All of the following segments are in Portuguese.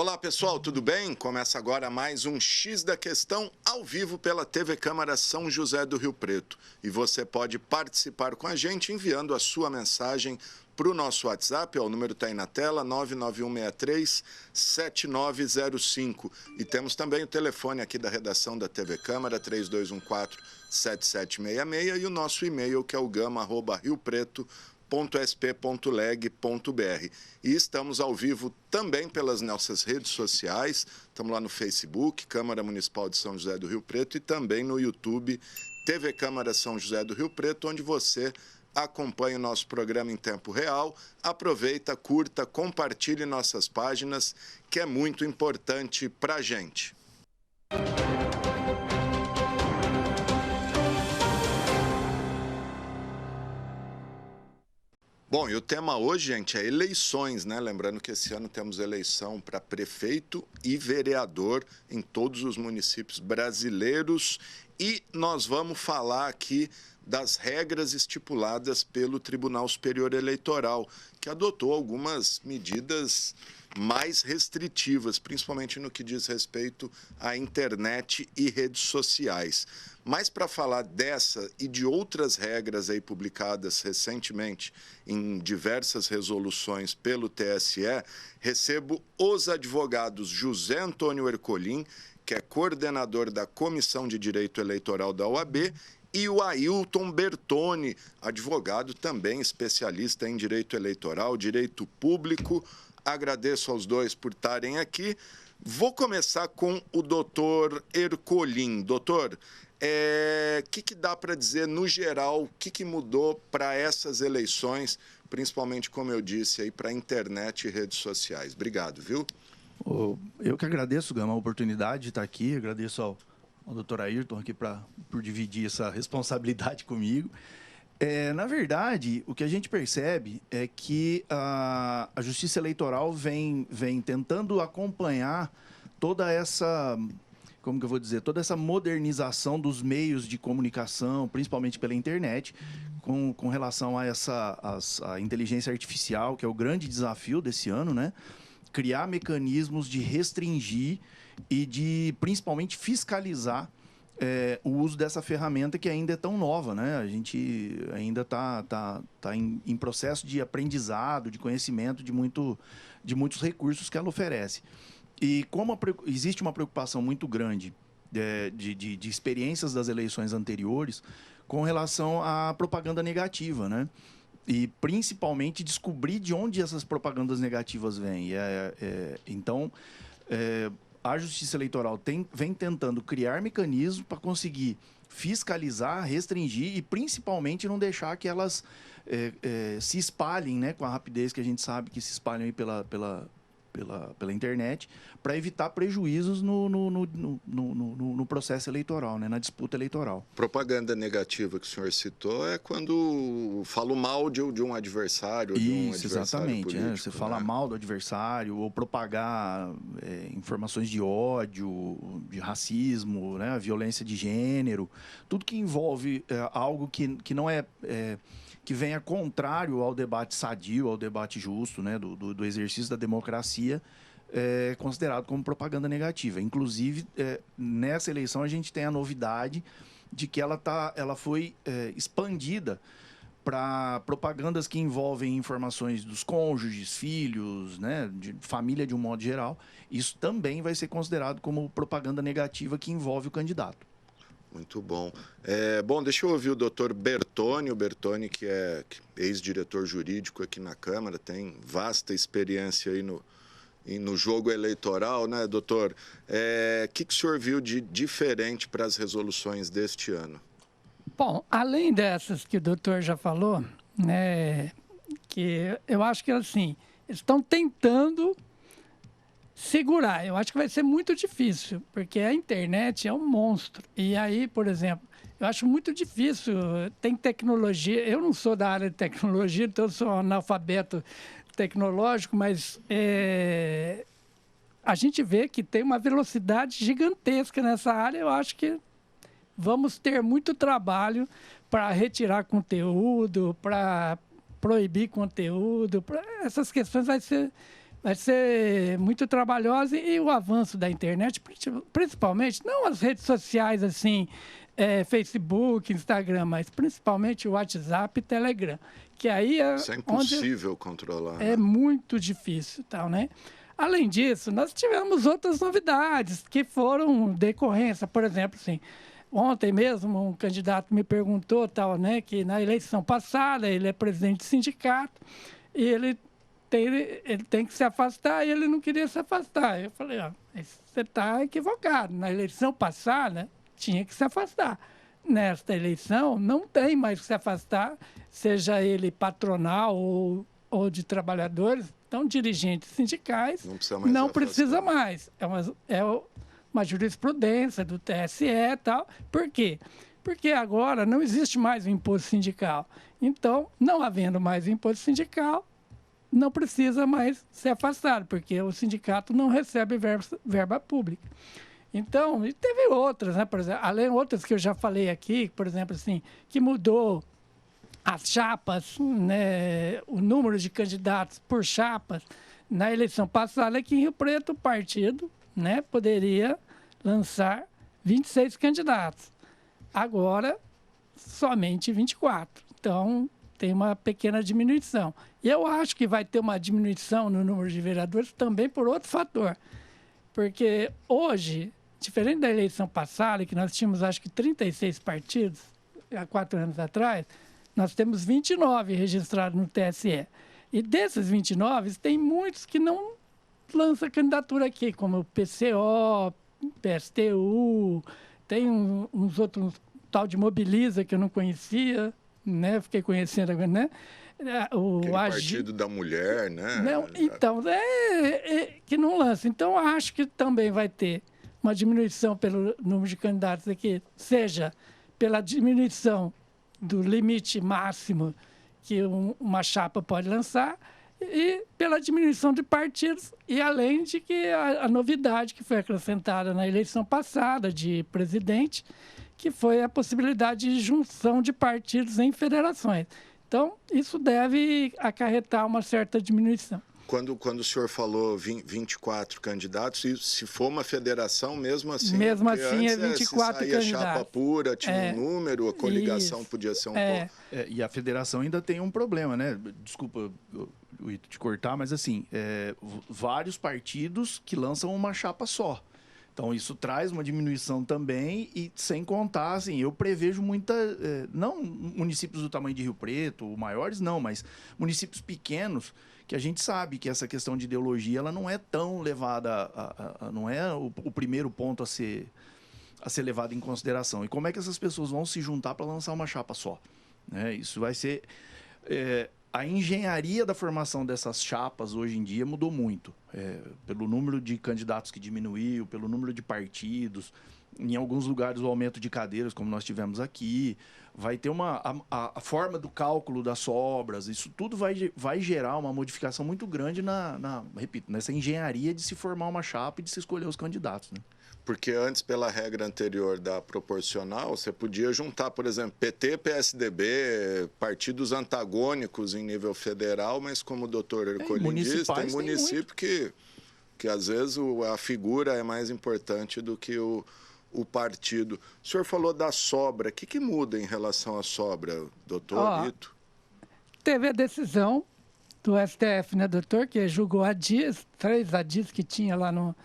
Olá pessoal, tudo bem? Começa agora mais um X da Questão ao vivo pela TV Câmara São José do Rio Preto. E você pode participar com a gente enviando a sua mensagem para o nosso WhatsApp, o número está aí na tela, 99163-7905. E temos também o telefone aqui da redação da TV Câmara, 3214-7766, e o nosso e-mail, que é o gama@riopreto.sp.leg.br. E estamos ao vivo também pelas nossas redes sociais, estamos lá no Facebook, Câmara Municipal de São José do Rio Preto, e também no YouTube, TV Câmara São José do Rio Preto, onde você acompanha o nosso programa em tempo real. Aproveita, curta, compartilhe nossas páginas, que é muito importante para a gente. Bom, e o tema hoje, gente, é eleições, né? Lembrando que esse ano temos eleição para prefeito e vereador em todos os municípios brasileiros, e nós vamos falar aqui das regras estipuladas pelo Tribunal Superior Eleitoral, que adotou algumas medidas mais restritivas, principalmente no que diz respeito à internet e redes sociais. Mas para falar dessa e de outras regras aí publicadas recentemente em diversas resoluções pelo TSE, recebo os advogados José Antônio Ercolim, que é coordenador da Comissão de Direito Eleitoral da OAB, e o Ailton Bertoni, advogado também especialista em direito eleitoral, direito público. Agradeço aos dois por estarem aqui. Vou começar com o doutor Ercolim. Doutor, o que dá para dizer, no geral, o que mudou para essas eleições, principalmente, como eu disse, aí para a internet e redes sociais? Obrigado, viu? Eu que agradeço, Gama, a oportunidade de estar aqui. Agradeço ao doutor Ailton aqui por dividir essa responsabilidade comigo. Na verdade, o que a gente percebe é que a Justiça Eleitoral vem tentando acompanhar toda essa, como que eu vou dizer, toda essa modernização dos meios de comunicação, principalmente pela internet, com relação a a inteligência artificial, que é o grande desafio desse ano, né? Criar mecanismos de restringir e de, principalmente, fiscalizar o uso dessa ferramenta que ainda é tão nova, né? A gente ainda está em processo de aprendizado, de conhecimento de muitos recursos que ela oferece. E como existe uma preocupação muito grande de experiências das eleições anteriores com relação à propaganda negativa, né? E, principalmente, descobrir de onde essas propagandas negativas vêm. Então, a Justiça Eleitoral vem tentando criar mecanismos para conseguir fiscalizar, restringir e, principalmente, não deixar que elas se espalhem, né, com a rapidez que a gente sabe que se espalham aí pela internet, para evitar prejuízos no processo eleitoral, né, na disputa eleitoral. Propaganda negativa que o senhor citou é quando falo mal de um adversário, Isso, de um adversário exatamente, político. Você fala mal do adversário ou propagar informações de ódio, de racismo, né, violência de gênero, tudo que envolve algo que não que venha contrário ao debate sadio, ao debate justo, né, do exercício da democracia, é considerado como propaganda negativa. Inclusive, nessa eleição, a gente tem a novidade de que ela foi expandida para propagandas que envolvem informações dos cônjuges, filhos, né, de família de um modo geral. Isso também vai ser considerado como propaganda negativa que envolve o candidato. Muito bom. Bom, deixa eu ouvir o doutor Bertoni. O Bertoni, que é ex-diretor jurídico aqui na Câmara, tem vasta experiência aí no jogo eleitoral, né, doutor? Que o senhor viu de diferente para as resoluções deste ano? Bom, além dessas que o doutor já falou, né, que eu acho que, assim, eles estão tentando segurar. Eu acho que vai ser muito difícil, porque a internet é um monstro. E aí, por exemplo, eu acho muito difícil. Tem tecnologia. Eu não sou da área de tecnologia, então eu sou analfabeto tecnológico, mas a gente vê que tem uma velocidade gigantesca nessa área. Eu acho que vamos ter muito trabalho para retirar conteúdo, para proibir conteúdo. Essas questões vai ser vai ser muito trabalhosa e o avanço da internet, principalmente, não as redes sociais assim, Facebook, Instagram, mas principalmente o WhatsApp e Telegram, que aí é Isso é impossível controlar. É muito difícil, tal, né? Além disso, nós tivemos outras novidades que foram decorrência, por exemplo, assim, ontem mesmo um candidato me perguntou, tal, né, que na eleição passada ele é presidente de sindicato e ele tem que se afastar e ele não queria se afastar. Eu falei, ó, você está equivocado. Na eleição passada, tinha que se afastar. Nesta eleição, não tem mais que se afastar, seja ele patronal ou de trabalhadores. Então, dirigentes sindicais não precisa mais. É uma jurisprudência do TSE e tal. Por quê? Porque agora não existe mais o imposto sindical. Então, não havendo mais o imposto sindical, não precisa mais ser afastado, porque o sindicato não recebe verba pública. Então, e teve outras, né? Por exemplo, além outras que eu já falei aqui, por exemplo, assim, que mudou as chapas, né? O número de candidatos por chapas. Na eleição passada, aqui em Rio Preto, o partido, né, poderia lançar 26 candidatos. Agora, somente 24. Então, tem uma pequena diminuição. E eu acho que vai ter uma diminuição no número de vereadores também por outro fator. Porque hoje, diferente da eleição passada, que nós tínhamos acho que 36 partidos, há 4 anos atrás, nós temos 29 registrados no TSE. E desses 29, tem muitos que não lançam candidatura aqui, como o PCO, PSTU, tem uns outros, tal de Mobiliza, que eu não conhecia, né? Fiquei conhecendo agora, né? O Partido da Mulher, né? Não, então, que não lança. Então, acho que também vai ter uma diminuição pelo número de candidatos aqui, seja pela diminuição do limite máximo que uma chapa pode lançar e pela diminuição de partidos, e além de que a novidade que foi acrescentada na eleição passada de presidente, que foi a possibilidade de junção de partidos em federações. Então, isso deve acarretar uma certa diminuição. Quando o senhor falou 24 candidatos, e se for uma federação, mesmo assim... Mesmo assim, é 24 se candidatos. chapa pura, tinha um número, a coligação podia ser um pouco... E a federação ainda tem um problema, né? Desculpa, Ito, te cortar, mas assim, vários partidos que lançam uma chapa só. Então, isso traz uma diminuição também e, sem contar, assim, eu prevejo não municípios do tamanho de Rio Preto, maiores não, mas municípios pequenos, que a gente sabe que essa questão de ideologia ela não é tão levada, não é o primeiro ponto a ser levado em consideração. E como é que essas pessoas vão se juntar para lançar uma chapa só? Né? Isso vai ser... A engenharia da formação dessas chapas hoje em dia mudou muito. Pelo número de candidatos que diminuiu, pelo número de partidos, em alguns lugares o aumento de cadeiras, como nós tivemos aqui. Vai ter a forma do cálculo das sobras, isso tudo vai gerar uma modificação muito grande repito, nessa engenharia de se formar uma chapa e de se escolher os candidatos, né? Porque antes, pela regra anterior da proporcional, você podia juntar, por exemplo, PT, PSDB, partidos antagônicos em nível federal, mas como o doutor Ercolim diz, tem município que às vezes a figura é mais importante do que o partido. O senhor falou da sobra. O que muda em relação à sobra, doutor Ito? Teve a decisão do STF, né, doutor, que julgou ADIs, 3 ADIs que tinha lá no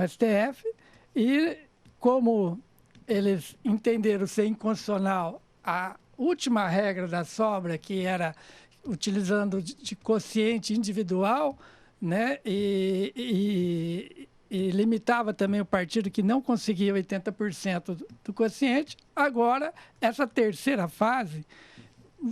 STF, e como eles entenderam ser inconstitucional a última regra da sobra, que era utilizando de quociente individual, né, e limitava também o partido que não conseguia 80% do quociente. Agora, essa terceira fase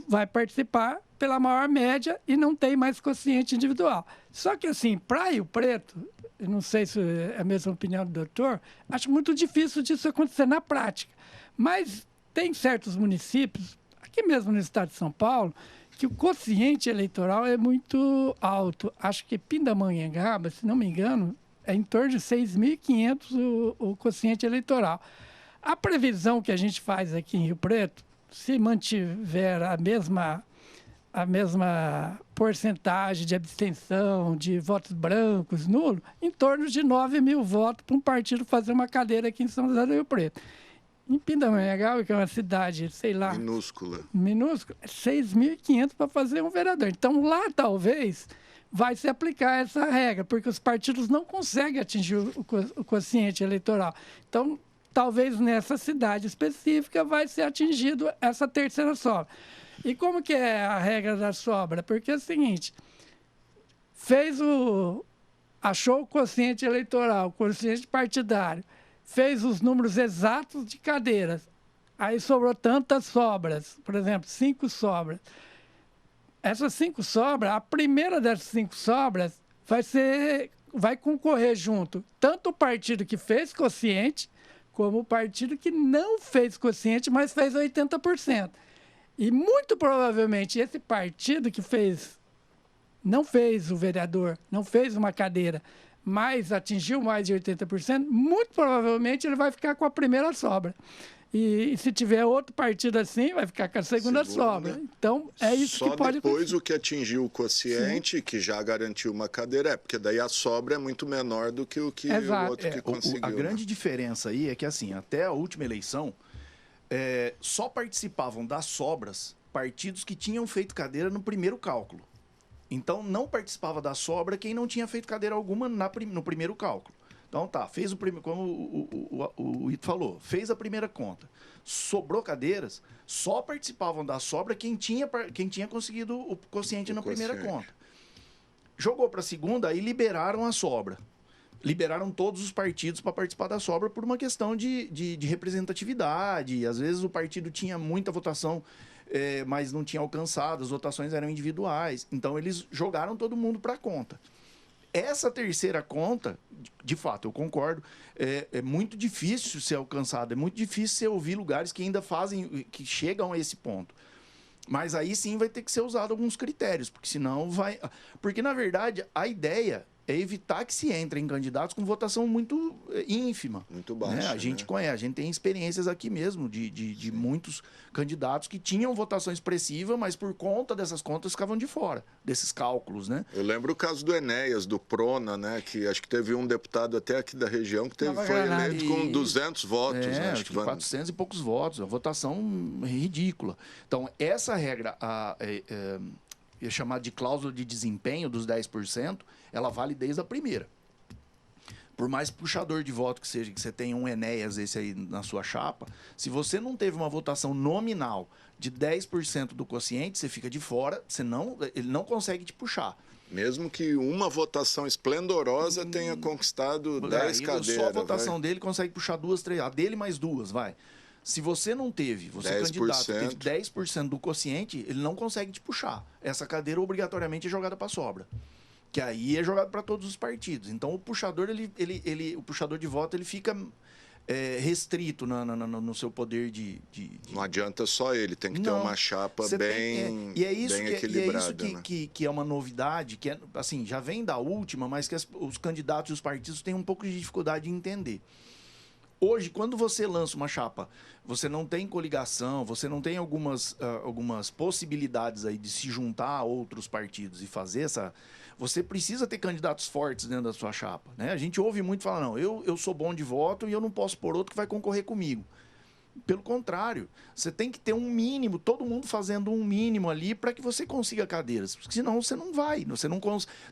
vai participar pela maior média e não tem mais quociente individual. Só que, assim, para Rio Preto, eu não sei se é a mesma opinião do doutor, acho muito difícil disso acontecer na prática. Mas tem certos municípios, aqui mesmo no estado de São Paulo, que o quociente eleitoral é muito alto. Acho que Pindamonhangaba, se não me engano, é em torno de 6.500 o quociente eleitoral. A previsão que a gente faz aqui em Rio Preto, se mantiver a mesma porcentagem de abstenção, de votos brancos, nulos, em torno de 9 mil votos para um partido fazer uma cadeira aqui em São José do Rio Preto. Em Pindamonhangaba, que é uma cidade, sei lá... minúscula, é 6.500 para fazer um vereador. Então, lá, talvez, vai se aplicar essa regra, porque os partidos não conseguem atingir o quociente eleitoral. Então, talvez nessa cidade específica vai ser atingido essa terceira sobra. E como que é a regra da sobra? Porque é o seguinte, achou o quociente eleitoral, o quociente partidário, fez os números exatos de cadeiras, aí sobrou tantas sobras, por exemplo, 5 sobras. Essas 5 sobras, a primeira dessas 5 sobras vai concorrer junto tanto o partido que fez quociente, como o partido que não fez quociente, mas fez 80%. E muito provavelmente esse partido que não fez o vereador, não fez uma cadeira, mas atingiu mais de 80%, muito provavelmente ele vai ficar com a primeira sobra. E se tiver outro partido assim, vai ficar com a segunda sobra. Então, é isso que pode acontecer. Só depois o que atingiu o quociente, sim, que já garantiu uma cadeira, porque daí a sobra é muito menor do que o outro que conseguiu. A grande diferença aí é que, assim, até a última eleição, só participavam das sobras partidos que tinham feito cadeira no primeiro cálculo. Então, não participava da sobra quem não tinha feito cadeira alguma no primeiro cálculo. Então, fez o primeiro, como o Ito falou, fez a primeira conta. Sobrou cadeiras, só participavam da sobra quem tinha conseguido o quociente na primeira conta. Jogou para a segunda, aí liberaram a sobra. Liberaram todos os partidos para participar da sobra por uma questão de representatividade. Às vezes o partido tinha muita votação, mas não tinha alcançado, as votações eram individuais. Então eles jogaram todo mundo para a conta. Essa terceira conta, de fato, eu concordo, é muito difícil ser alcançada, é muito difícil você ouvir lugares que ainda que chegam a esse ponto. Mas aí sim vai ter que ser usado alguns critérios, porque senão vai... Porque, na verdade, a ideia é evitar que se entre em candidatos com votação muito ínfima. Muito baixa. Né? A gente conhece, a gente tem experiências aqui mesmo de muitos candidatos que tinham votação expressiva, mas por conta dessas contas ficavam de fora, desses cálculos, né? Eu lembro o caso do Enéas, do Prona, né? Que acho que teve um deputado até aqui da região que foi eleito com 200 votos. Né? Acho que 400 e poucos votos, a votação ridícula. Então, essa regra... é chamada de cláusula de desempenho dos 10%, ela vale desde a primeira. Por mais puxador de voto que seja, que você tenha um Enéas esse aí na sua chapa, se você não teve uma votação nominal de 10% do quociente, você fica de fora, ele não consegue te puxar. Mesmo que uma votação esplendorosa tenha conquistado 10 cadeiras. Só a votação dele consegue puxar 2, 3, a dele mais 2, vai. Se você não teve, candidato, teve 10% do quociente, ele não consegue te puxar. Essa cadeira obrigatoriamente é jogada para sobra. Que aí é jogado para todos os partidos. Então o puxador, o puxador de voto, ele fica restrito no seu poder de... Não adianta só ele, tem que ter uma chapa bem equilibrada. E é isso que é uma novidade, que assim, já vem da última, mas que os candidatos e os partidos têm um pouco de dificuldade de entender. Hoje, quando você lança uma chapa, você não tem coligação, você não tem algumas possibilidades aí de se juntar a outros partidos e fazer essa... Você precisa ter candidatos fortes dentro da sua chapa, né? A gente ouve muito falar, não, eu sou bom de voto e eu não posso pôr outro que vai concorrer comigo. Pelo contrário, você tem que ter um mínimo, todo mundo fazendo um mínimo ali para que você consiga cadeiras. Porque senão você não vai,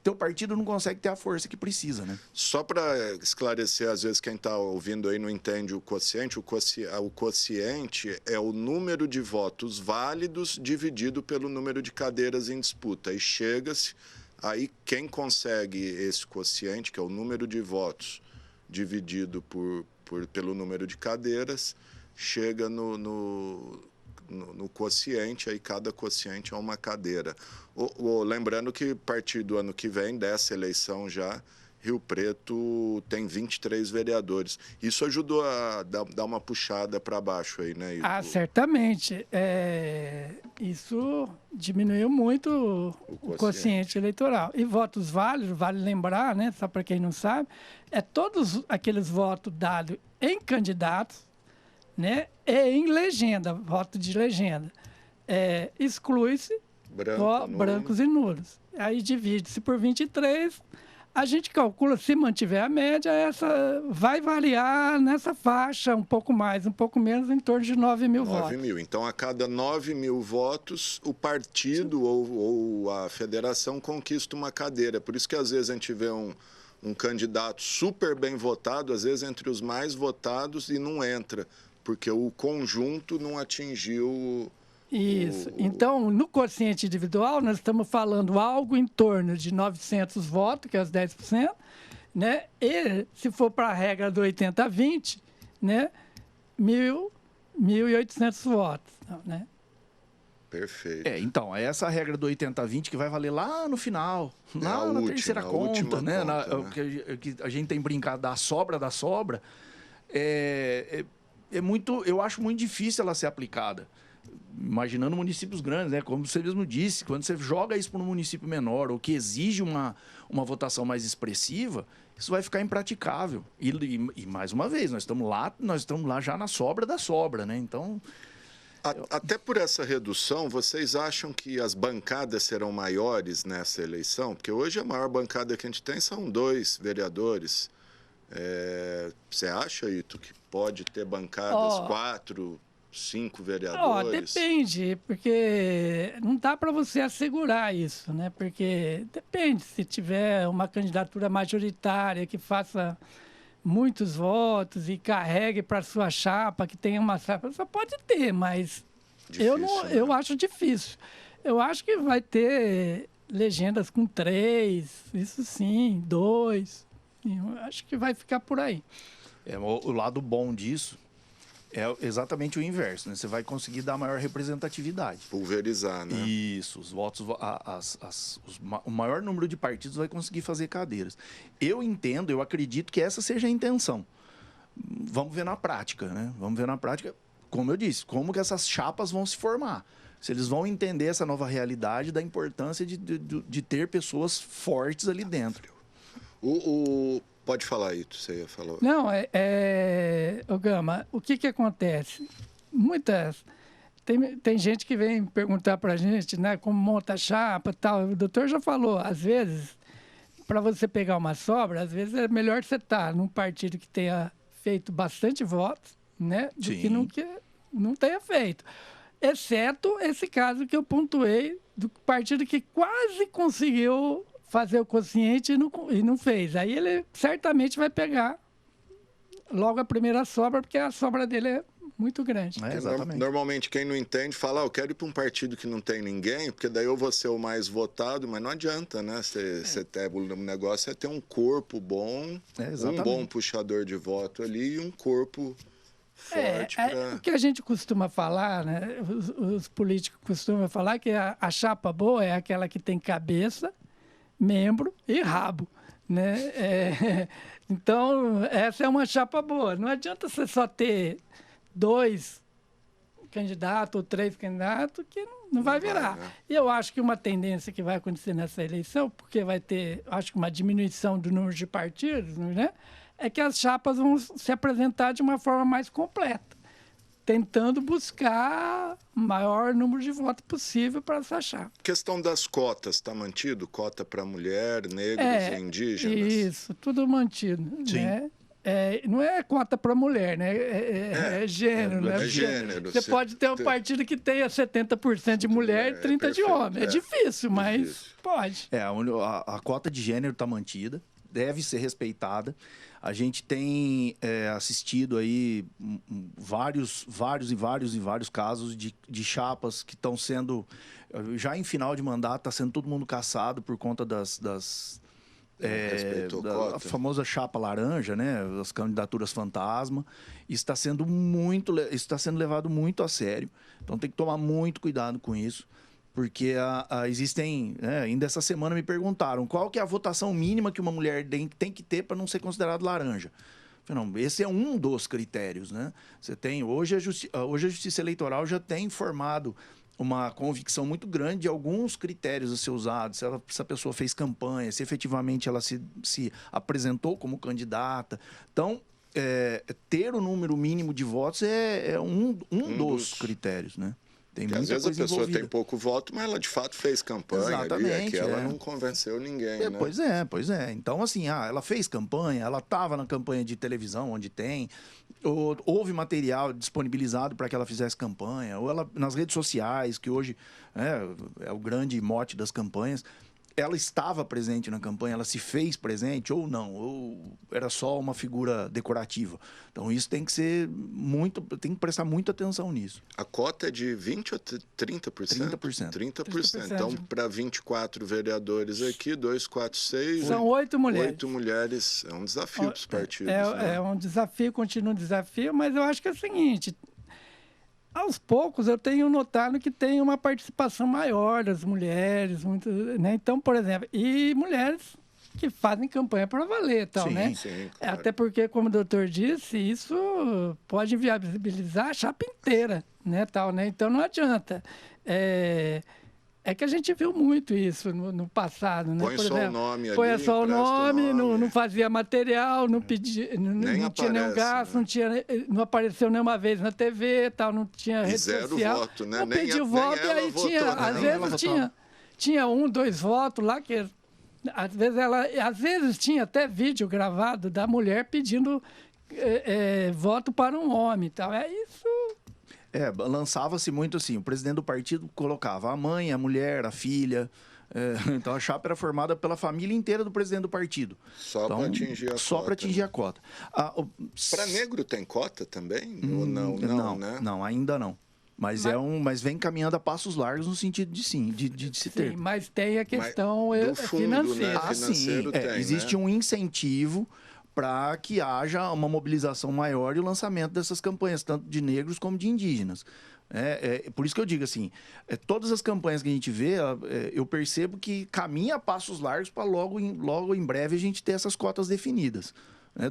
teu partido não consegue ter a força que precisa, né? Só para esclarecer, às vezes quem está ouvindo aí não entende o quociente é o número de votos válidos dividido pelo número de cadeiras em disputa. E chega-se, aí quem consegue esse quociente, que é o número de votos dividido pelo número de cadeiras, chega no quociente, aí cada quociente é uma cadeira. Lembrando que a partir do ano que vem, dessa eleição já, Rio Preto tem 23 vereadores. Isso ajudou a dar uma puxada para baixo aí, né? Certamente. Isso diminuiu muito o quociente eleitoral. E votos válidos, vale lembrar, né? Só para quem não sabe, todos aqueles votos dados em candidatos, né, em legenda, voto de legenda. Exclui-se brancos e nulos. Aí divide-se por 23. A gente calcula, se mantiver a média, essa vai variar nessa faixa, um pouco mais, um pouco menos, em torno de 9 mil votos. 9 mil. Então, a cada 9 mil votos, o partido ou a federação conquista uma cadeira. Por isso que, às vezes, a gente vê um candidato super bem votado, às vezes entre os mais votados, e não entra, porque o conjunto não atingiu... Isso. Então, no quociente individual, nós estamos falando algo em torno de 900 votos, que é os 10%, né? E, se for para a regra do 80-20, né? 1.800 votos, né? Perfeito. Então, é essa regra do 80-20 que vai valer lá no final, lá na terceira conta, né? Que a gente tem brincado da sobra, eu acho muito difícil ela ser aplicada. Imaginando municípios grandes, né? Como você mesmo disse, quando você joga isso para um município menor ou que exige uma votação mais expressiva, isso vai ficar impraticável. E mais uma vez, nós estamos lá já na sobra da sobra, né? Então... Até por essa redução, vocês acham que as bancadas serão maiores nessa eleição? Porque hoje a maior bancada que a gente tem são 2 vereadores. Você acha, Ito, que pode ter bancadas 4... 5 vereadores? Depende, porque não dá para você assegurar isso, né? Porque depende, se tiver uma candidatura majoritária que faça muitos votos e carregue para sua chapa, que tenha uma chapa, só pode ter, mas difícil, eu acho difícil. Eu acho que vai ter legendas com 3, isso sim, 2. Eu acho que vai ficar por aí. O lado bom disso é exatamente o inverso, né? Você vai conseguir dar maior representatividade. Pulverizar, né? Isso, os votos, o maior número de partidos vai conseguir fazer cadeiras. Eu acredito que essa seja a intenção. Vamos ver na prática, né? Vamos ver na prática, como eu disse, como que essas chapas vão se formar. Se eles vão entender essa nova realidade da importância de ter pessoas fortes ali dentro. Pode falar, Ito, você falou. Não, ô Gama, o que acontece? Tem gente que vem perguntar para a gente, né, como monta a chapa e tal. O doutor já falou, às vezes, para você pegar uma sobra, às vezes é melhor você estar num partido que tenha feito bastante votos, né, do que não tenha feito. Exceto esse caso que eu pontuei, do partido que quase conseguiu fazer o quociente e não fez. Aí ele certamente vai pegar logo a primeira sobra, porque a sobra dele é muito grande. Exatamente. Normalmente, quem não entende fala, eu quero ir para um partido que não tem ninguém, porque daí eu vou ser o mais votado, mas não adianta, né? O negócio é ter um corpo bom, um bom puxador de voto ali e um corpo forte. O que a gente costuma falar, né? Os políticos costumam falar que a chapa boa é aquela que tem cabeça, membro e rabo, né? Então, essa é uma chapa boa. Não adianta você só ter 2 candidatos ou 3 candidatos que não vai virar. Vai, né? E eu acho que uma tendência que vai acontecer nessa eleição, porque vai ter, acho que uma diminuição do número de partidos, né? É que as chapas vão se apresentar de uma forma mais completa, tentando buscar o maior número de votos possível para essa chapa. Questão das cotas, está mantido? Cota para mulher, negros e indígenas? Isso, tudo mantido. Sim. Né? Não é cota para mulher, né? É gênero, né? Gênero. Você pode ter um partido que tenha 70% de mulher e 30% de homem. É difícil, mas pode. A cota de gênero está mantida, deve ser respeitada. A gente tem assistido aí vários casos de chapas que estão sendo, já em final de mandato, está sendo todo mundo caçado por conta da famosa chapa laranja, né? As candidaturas fantasma. Isso está sendo levado muito a sério. Então tem que tomar muito cuidado com isso. Porque existem... ainda essa semana me perguntaram qual que é a votação mínima que uma mulher tem que ter para não ser considerado laranja. Eu falei, não, esse é um dos critérios, né? Você tem, hoje a Justiça Eleitoral já tem formado uma convicção muito grande de alguns critérios a ser usados. Se a pessoa fez campanha, se efetivamente ela se apresentou como candidata. Então, ter o número mínimo de votos é um dos critérios, né? Tem Porque às muita vezes a coisa pessoa envolvida. tem pouco voto, mas ela de fato fez campanha ali, é Exatamente, que ela é. não convenceu ninguém, né? Pois é. Então, assim, ela fez campanha, ela estava na campanha de televisão, onde tem, houve material disponibilizado para que ela fizesse campanha, ou ela nas redes sociais, que hoje é o grande mote das campanhas, ela estava presente na campanha, ela se fez presente ou não, ou era só uma figura decorativa. Então, isso tem que ser tem que prestar muita atenção nisso. A cota é de 20% ou 30%? 30%. 30%. Então, para 24 vereadores aqui, 2, 4, 6... São 8 mulheres. 8 mulheres. É um desafio para os partidos. É um desafio, continua um desafio, mas eu acho que é o seguinte... Aos poucos, eu tenho notado que tem uma participação maior das mulheres, muito, né? Então, por exemplo, e mulheres que fazem campanha para valer, tal, Sim, né? sim, claro. Até porque, como o doutor disse, isso pode inviabilizar a chapa inteira, né, tal, né? Então, não adianta. É que a gente viu muito isso no passado, né? Põe Por só exemplo, o nome ali, põe só o empresta o nome, nome. não fazia material, não pedia, não tinha nenhum gasto, né? não apareceu nenhuma vez na TV, tal, não tinha rede zero social. voto, né? Não Nem pediu nem voto, e ela aí votou, tinha, né? às Nem vezes ela tinha 1, 2 votos lá, que às vezes tinha até vídeo gravado da mulher pedindo voto para um homem, tal. É isso. Lançava-se muito assim, o presidente do partido colocava a mãe, a mulher, a filha. Então a chapa era formada pela família inteira do presidente do partido. Só para atingir a cota. Só para atingir né? a cota. Para negro tem cota também? Ou não? Não, né? Não, ainda não. Mas vem caminhando a passos largos no sentido de se ter. Sim, mas tem a questão do fundo, financeira. né? Financeiro tem, existe né? um incentivo para que haja uma mobilização maior e o lançamento dessas campanhas, tanto de negros como de indígenas. Por isso que eu digo assim, todas as campanhas que a gente vê, eu percebo que caminha a passos largos para logo em breve a gente ter essas cotas definidas.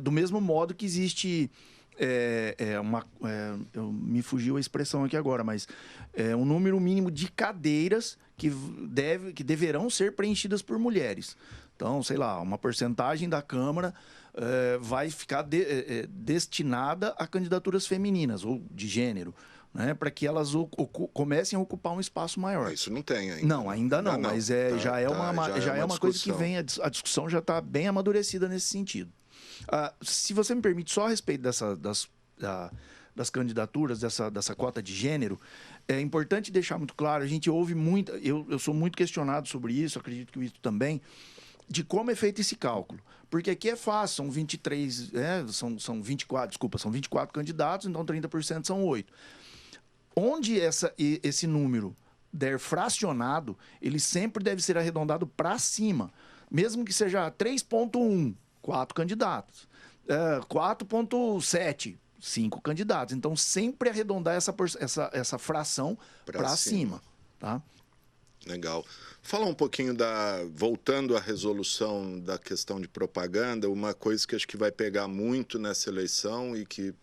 Do mesmo modo que existe... me fugiu a expressão aqui agora, mas um número mínimo de cadeiras que deverão ser preenchidas por mulheres. Então, sei lá, uma porcentagem da Câmara vai ficar destinada a candidaturas femininas ou de gênero, né, para que elas comecem a ocupar um espaço maior. Isso não tem ainda. Não, ainda não, mas já é uma coisa que vem, a discussão já está bem amadurecida nesse sentido. Se você me permite, só a respeito das candidaturas, dessa cota de gênero, é importante deixar muito claro, a gente ouve muito, eu sou muito questionado sobre isso, acredito que o Ito também, de como é feito esse cálculo. Porque aqui é fácil, são 23, são 24, desculpa, são 24 candidatos, então 30% são 8. Onde esse número der fracionado, ele sempre deve ser arredondado para cima, mesmo que seja 3,1, 4 candidatos, 4,7, 5 candidatos. Então, sempre arredondar essa fração para cima. Tá? Legal. Fala um pouquinho voltando à resolução da questão de propaganda, uma coisa que acho que vai pegar muito nessa eleição e que o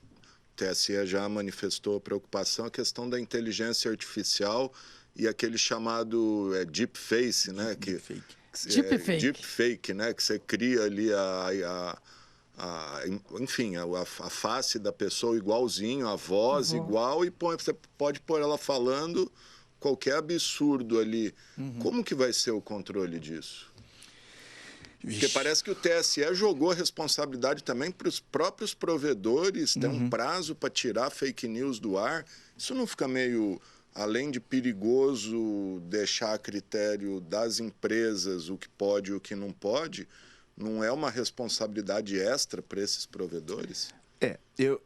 TSE já manifestou preocupação, a questão da inteligência artificial e aquele chamado deepface, né? Deepfake, né? Que você cria ali enfim, a face da pessoa igualzinho, a voz igual, e você pode pôr ela falando qualquer absurdo ali. Como que vai ser o controle disso? Porque parece que o TSE jogou a responsabilidade também para os próprios provedores, tem um prazo para tirar fake news do ar. Isso não fica meio, além de perigoso, deixar a critério das empresas o que pode e o que não pode? Não é uma responsabilidade extra para esses provedores? Eu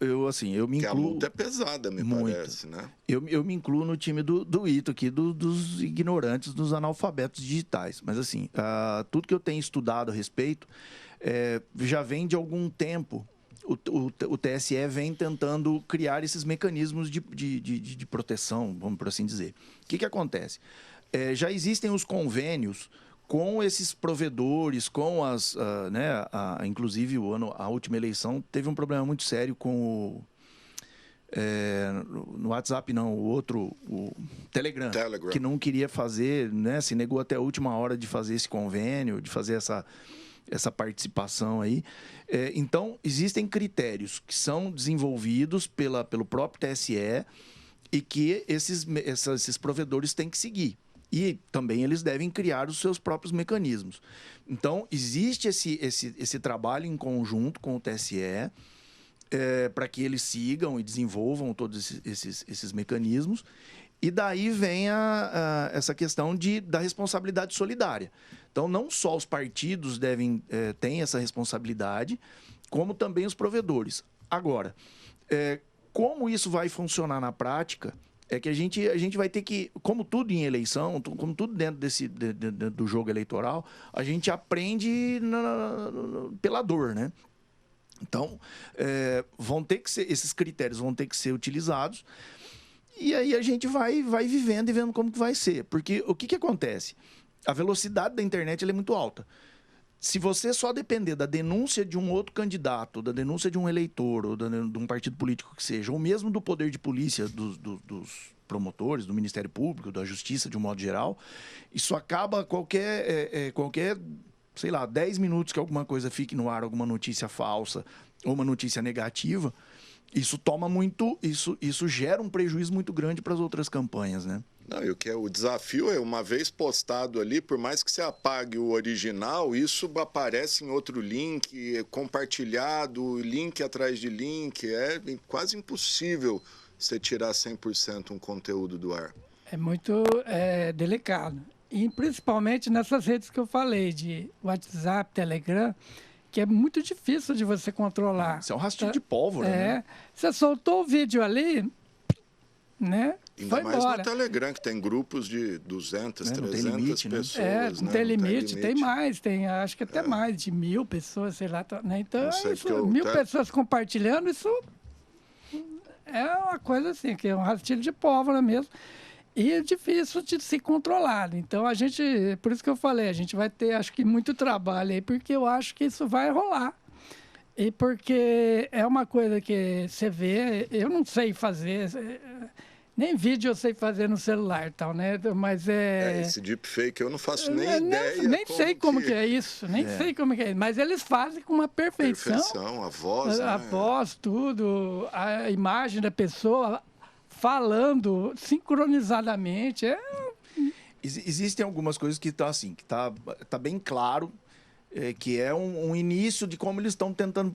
me incluo... Porque a multa é pesada, me parece, né? Eu me incluo no time do Ito aqui, dos ignorantes, dos analfabetos digitais. Mas, assim, tudo que eu tenho estudado a respeito já vem de algum tempo. O TSE vem tentando criar esses mecanismos de proteção, vamos por assim dizer. O que acontece? Já existem os convênios com esses provedores, com inclusive a última eleição teve um problema muito sério com no WhatsApp não, o Telegram, que não queria fazer, né, se negou até a última hora de fazer esse convênio, de fazer essa participação aí. Então, existem critérios que são desenvolvidos pelo próprio TSE e que esses provedores têm que seguir. E também eles devem criar os seus próprios mecanismos. Então, existe esse trabalho em conjunto com o TSE para que eles sigam e desenvolvam todos esses mecanismos. E daí vem essa questão da responsabilidade solidária. Então, não só os partidos têm essa responsabilidade, como também os provedores. Agora, como isso vai funcionar na prática, é que a gente vai ter que, como tudo em eleição, como tudo dentro do jogo eleitoral, a gente aprende pela dor, né? Então, esses critérios vão ter que ser utilizados, e aí a gente vai vivendo e vendo como que vai ser. Porque o que acontece? A velocidade da internet ela é muito alta. Se você só depender da denúncia de um outro candidato, da denúncia de um eleitor, ou de um partido político que seja, ou mesmo do poder de polícia dos promotores, do Ministério Público, da Justiça de um modo geral, isso acaba qualquer sei lá, 10 minutos que alguma coisa fique no ar, alguma notícia falsa ou uma notícia negativa, isso gera um prejuízo muito grande para as outras campanhas, né? Não, e o desafio é, uma vez postado ali, por mais que você apague o original, isso aparece em outro link, compartilhado, link atrás de link. É quase impossível você tirar 100% um conteúdo do ar. É muito delicado. E principalmente nessas redes que eu falei, de WhatsApp, Telegram, que é muito difícil de você controlar. Isso é um rastilho de pólvora, né? Você soltou o vídeo ali, né? Ainda mais no Telegram, que tem grupos de 200, 300 limite, pessoas. Não tem limite, tem mais, acho que até mais de 1.000 pessoas, sei lá. Né? Então, 1.000 pessoas compartilhando, isso é uma coisa assim, que é um rastilho de pólvora mesmo. E é difícil de se controlar. Então, por isso que eu falei, a gente vai ter, acho que, muito trabalho aí, porque eu acho que isso vai rolar. E porque é uma coisa que você vê, eu não sei fazer, nem vídeo eu sei fazer no celular e tal, né? Mas esse deepfake eu não faço nem ideia. Nem sei como que é isso, sei como que é. Mas eles fazem com uma perfeição. A voz, a voz, tudo, a imagem da pessoa falando sincronizadamente. Existem algumas coisas que estão assim, que tá bem claro, que é um início de como eles estão tentando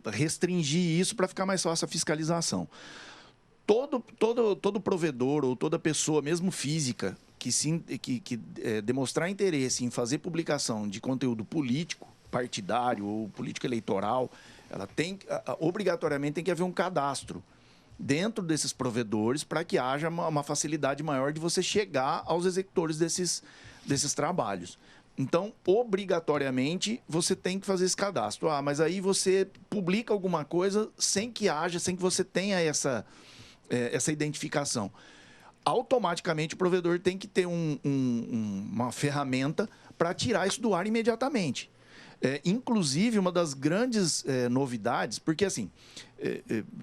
restringir isso para ficar mais fácil a fiscalização. Todo provedor ou toda pessoa, mesmo física, que demonstrar interesse em fazer publicação de conteúdo político, partidário ou político eleitoral, ela obrigatoriamente tem que haver um cadastro dentro desses provedores para que haja uma facilidade maior de você chegar aos executores desses trabalhos. Então, obrigatoriamente, você tem que fazer esse cadastro. Mas aí você publica alguma coisa sem que você tenha essa identificação. Automaticamente, o provedor tem que ter uma ferramenta para tirar isso do ar imediatamente. Inclusive, uma das grandes novidades, porque assim,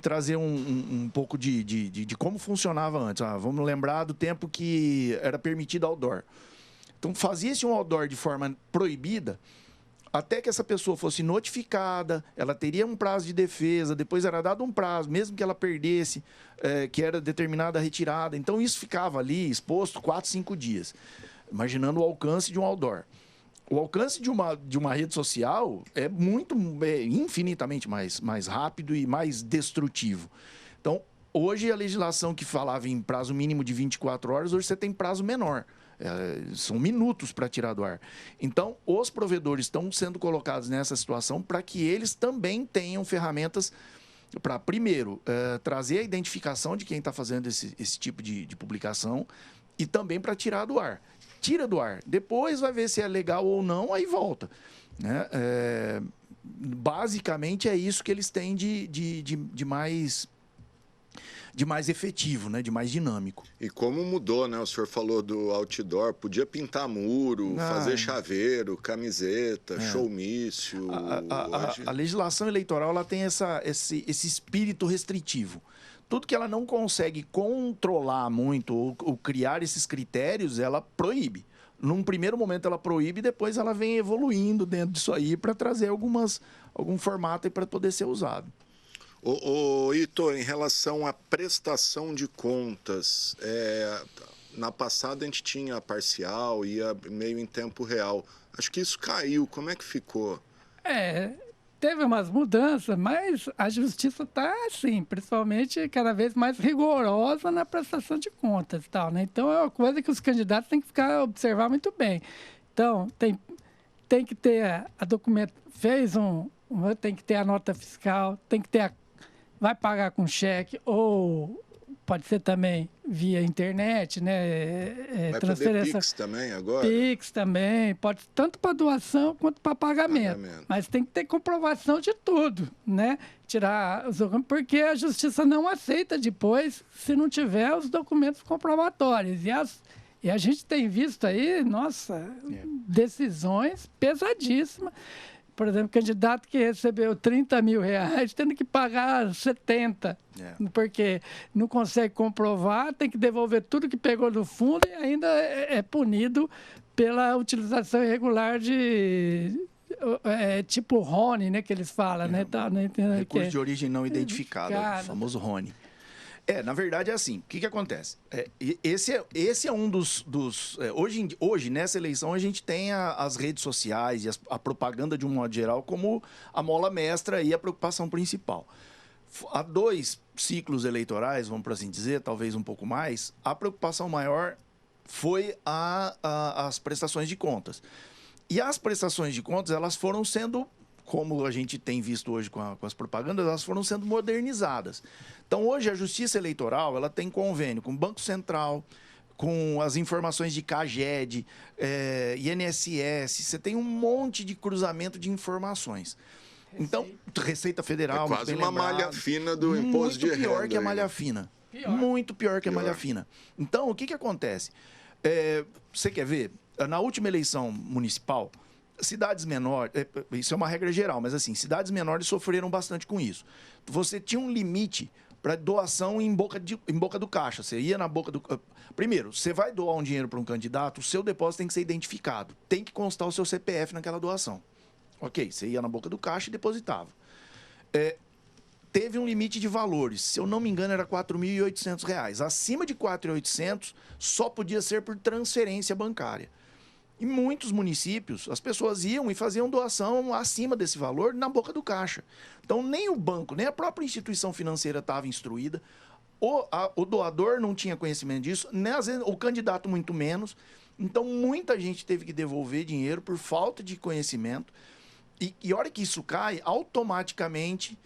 trazer um pouco de como funcionava antes. Vamos lembrar do tempo que era permitido outdoor. Então, fazia-se um outdoor de forma proibida, até que essa pessoa fosse notificada, ela teria um prazo de defesa, depois era dado um prazo, mesmo que ela perdesse, que era determinada a retirada. Então, isso ficava ali exposto 4, 5 dias, imaginando o alcance de um outdoor. O alcance de uma rede social é infinitamente mais rápido e mais destrutivo. Então, hoje a legislação que falava em prazo mínimo de 24 horas, hoje você tem prazo menor. São minutos para tirar do ar. Então, os provedores estão sendo colocados nessa situação para que eles também tenham ferramentas para, primeiro, trazer a identificação de quem está fazendo esse tipo de publicação e também para tirar do ar. Tira do ar. Depois vai ver se é legal ou não, aí volta. Né? Basicamente, é isso que eles têm de mais efetivo, né? De mais dinâmico. E como mudou, né? O senhor falou do outdoor, podia pintar muro, fazer chaveiro, camiseta, showmício. A legislação eleitoral ela tem esse espírito restritivo. Tudo que ela não consegue controlar muito ou criar esses critérios, ela proíbe. Num primeiro momento ela proíbe, depois ela vem evoluindo dentro disso aí para trazer algum formato para poder ser usado. Ô, Ito, em relação à prestação de contas, na passada a gente tinha parcial, ia meio em tempo real. Acho que isso caiu. Como é que ficou? Teve umas mudanças, mas a justiça está, assim, principalmente cada vez mais rigorosa na prestação de contas e tal, né? Então, é uma coisa que os candidatos têm que observar muito bem. Então, tem que ter a documento, tem que ter a nota fiscal, tem que ter vai pagar com cheque ou pode ser também via internet, né? Vai Transferência. poder Pix também agora? Pix também, pode tanto para doação quanto para pagamento. Mas tem que ter comprovação de tudo, né? Tirar os documentos, porque a justiça não aceita depois se não tiver os documentos comprobatórios. E a gente tem visto aí, nossa, decisões pesadíssimas. Por exemplo, candidato que recebeu 30 mil reais, tendo que pagar 70, porque não consegue comprovar, tem que devolver tudo que pegou do fundo e ainda é punido pela utilização irregular de tipo RONE, né, que eles falam, né? Recurso de origem não identificado, o famoso RONE. Na verdade é assim, o que acontece? Esse é um dos hoje, nessa eleição, a gente tem as redes sociais e a propaganda de um modo geral como a mola mestra e a preocupação principal. Há 2 ciclos eleitorais, vamos por assim dizer, talvez um pouco mais, a preocupação maior foi as prestações de contas. E as prestações de contas, elas foram sendo, como a gente tem visto hoje com as propagandas, elas foram sendo modernizadas. Então, hoje, a Justiça Eleitoral ela tem convênio com o Banco Central, com as informações de CAGED, INSS, você tem um monte de cruzamento de informações. Então, Receita Federal... É quase uma malha fina do imposto de renda. Muito pior que a malha fina. Muito pior que a malha fina. Então, o que acontece? Você quer ver? Na última eleição municipal... Cidades menores, isso é uma regra geral, mas assim, cidades menores sofreram bastante com isso. Você tinha um limite para doação em boca do caixa. Você ia na boca do... Primeiro, você vai doar um dinheiro para um candidato, o seu depósito tem que ser identificado. Tem que constar o seu CPF naquela doação. Ok, você ia na boca do caixa e depositava. Teve um limite de valores. Se eu não me engano, era R$ 4.800. Acima de R$ 4.800, só podia ser por transferência bancária. Em muitos municípios, as pessoas iam e faziam doação acima desse valor na boca do caixa. Então, nem o banco, nem a própria instituição financeira estava instruída, o doador não tinha conhecimento disso, nem às vezes o candidato muito menos. Então, muita gente teve que devolver dinheiro por falta de conhecimento. E a hora que isso cai, automaticamente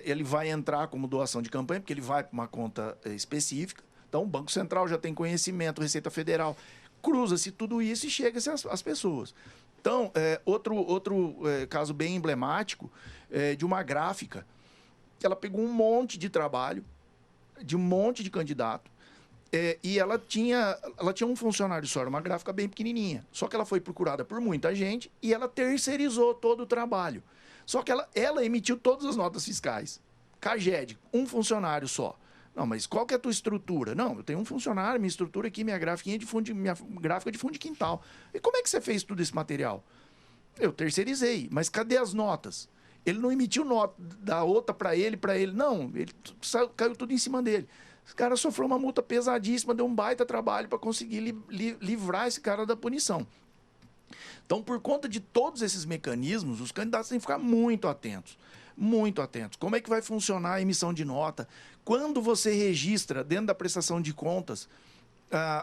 ele vai entrar como doação de campanha, porque ele vai para uma conta específica. Então, o Banco Central já tem conhecimento, Receita Federal... Cruza-se tudo isso e chega-se às pessoas. Então, outro caso bem emblemático de uma gráfica. Ela pegou um monte de trabalho, de um monte de candidato, e ela tinha um funcionário só, era uma gráfica bem pequenininha. Só que ela foi procurada por muita gente e ela terceirizou todo o trabalho. Só que ela emitiu todas as notas fiscais. CAGED, um funcionário só. Não, mas qual que é a tua estrutura? Não, eu tenho um funcionário, minha estrutura aqui, minha gráfica de fundo de quintal. E como é que você fez todo esse material? Eu terceirizei, mas cadê as notas? Ele não emitiu nota da outra para ele. Não, caiu tudo em cima dele. Esse cara sofreu uma multa pesadíssima, deu um baita trabalho para conseguir livrar esse cara da punição. Então, por conta de todos esses mecanismos, os candidatos têm que ficar muito atentos. Muito atentos. Como é que vai funcionar a emissão de nota? Quando você registra dentro da prestação de contas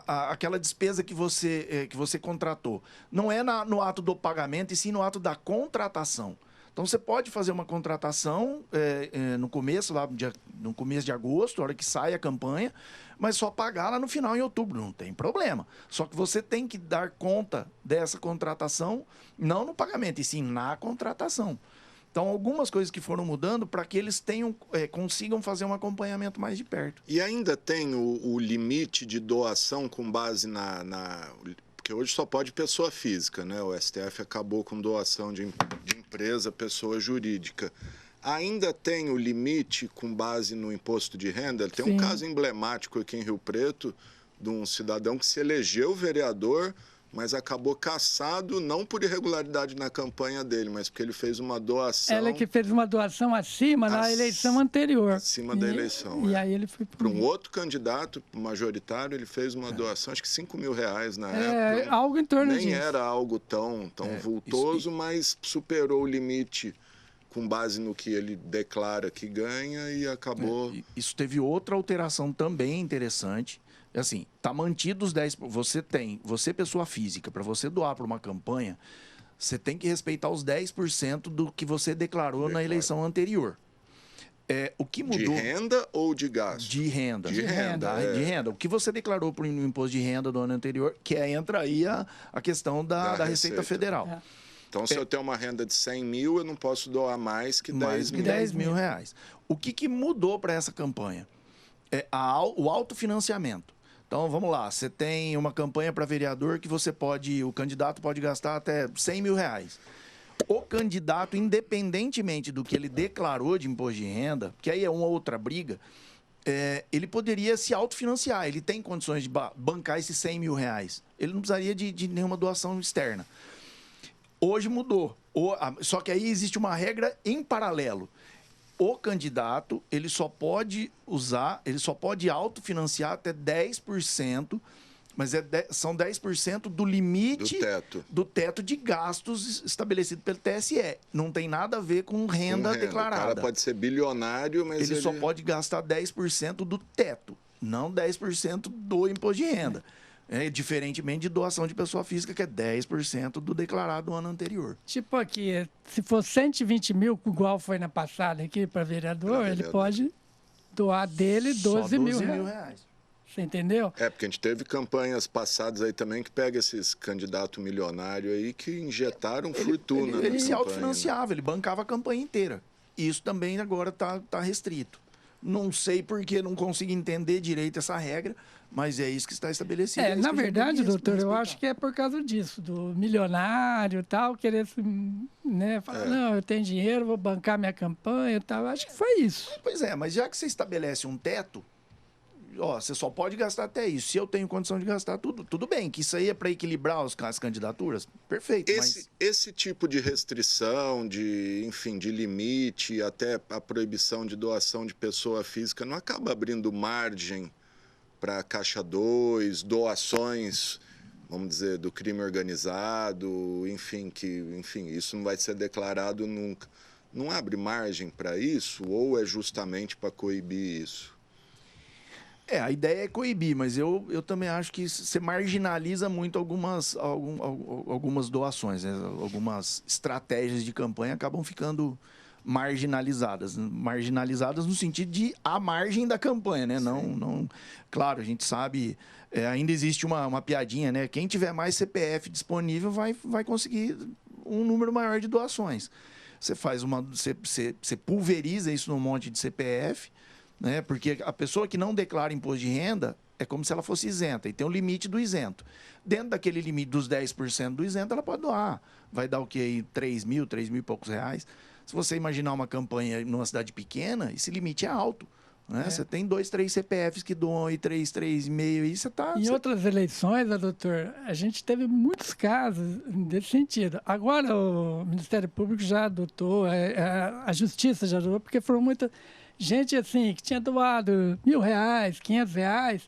aquela despesa que você contratou, não é no ato do pagamento, e sim no ato da contratação. Então, você pode fazer uma contratação no começo de agosto, na hora que sai a campanha, mas só pagar lá no final, em outubro. Não tem problema. Só que você tem que dar conta dessa contratação, não no pagamento, e sim na contratação. Então, algumas coisas que foram mudando para que eles consigam fazer um acompanhamento mais de perto. E ainda tem o limite de doação com base porque hoje só pode pessoa física, né? O STF acabou com doação de empresa, pessoa jurídica. Ainda tem o limite com base no imposto de renda? Tem um caso emblemático aqui em Rio Preto de um cidadão que se elegeu vereador mas acabou cassado não por irregularidade na campanha dele, mas porque ele fez uma doação. Ela que fez uma doação acima na eleição anterior. Acima da eleição. E aí ele foi para um outro candidato majoritário, ele fez uma doação, acho que R$5.000 na época. Algo em torno disso. Nem era algo tão vultoso, mas superou o limite com base no que ele declara que ganha e acabou... Isso teve outra alteração também interessante. Assim, tá mantido os 10%. Você pessoa física, para você doar para uma campanha, você tem que respeitar os 10% do que você declarou na eleição anterior. O que mudou... De renda ou de gasto? De renda. De renda. De renda. O que você declarou para o imposto de renda do ano anterior, que entra aí a questão da Receita Federal. Então, se eu tenho uma renda de 100 mil, eu não posso doar mais que 10 mil. R$10 mil. O que mudou para essa campanha? O autofinanciamento. Então, vamos lá. Você tem uma campanha para vereador que o candidato pode gastar até R$100 mil. O candidato, independentemente do que ele declarou de imposto de renda, que aí é uma outra briga, ele poderia se autofinanciar. Ele tem condições de bancar esses R$100 mil. Ele não precisaria de nenhuma doação externa. Hoje mudou. Só que aí existe uma regra em paralelo. O candidato, ele só pode autofinanciar até 10%, mas são 10% do limite do teto de gastos estabelecido pelo TSE. Não tem nada a ver com renda declarada. O cara pode ser bilionário, mas ele só pode gastar 10% do teto, não 10% do imposto de renda. Diferentemente de doação de pessoa física, que é 10% do declarado no ano anterior. Tipo aqui, se for 120 mil, igual foi na passada aqui para vereador, ele pode doar dele 12 mil reais. Você entendeu? Porque a gente teve campanhas passadas aí também que pega esses candidatos milionários aí que injetaram fortuna. Ele se autofinanciava, ele bancava a campanha inteira. Isso também agora está restrito. Não sei porque não consigo entender direito essa regra, mas é isso que está estabelecido. Na verdade, doutor, eu acho que é por causa disso, do milionário e tal, querer falar, não, eu tenho dinheiro, vou bancar minha campanha e tal. Acho que foi isso. Pois é, mas já que você estabelece um teto, você só pode gastar até isso. Se eu tenho condição de gastar tudo bem, que isso aí é para equilibrar as candidaturas, perfeito. Esse tipo de restrição, de limite, até a proibição de doação de pessoa física, não acaba abrindo margem para Caixa 2, doações, vamos dizer, do crime organizado, isso não vai ser declarado nunca. Não abre margem para isso ou é justamente para coibir isso? A ideia é coibir, mas eu também acho que você marginaliza muito algumas doações, né? Algumas estratégias de campanha acabam ficando marginalizadas no sentido de à margem da campanha, né? Não, claro, a gente sabe, ainda existe uma piadinha, né? Quem tiver mais CPF disponível vai conseguir um número maior de doações. Você pulveriza isso num monte de CPF, né? Porque a pessoa que não declara imposto de renda é como se ela fosse isenta, e tem um limite do isento. Dentro daquele limite dos 10% do isento, ela pode doar. Vai dar o quê aí? 3 mil e poucos reais. Se você imaginar uma campanha numa cidade pequena, esse limite é alto. Né? Você tem 2, 3 CPFs que doam aí 3,5 aí, você está... Em outras eleições, doutor, a gente teve muitos casos desse sentido. Agora o Ministério Público já adotou, a Justiça já adotou, porque foram muita gente assim, que tinha doado R$1.000, R$500,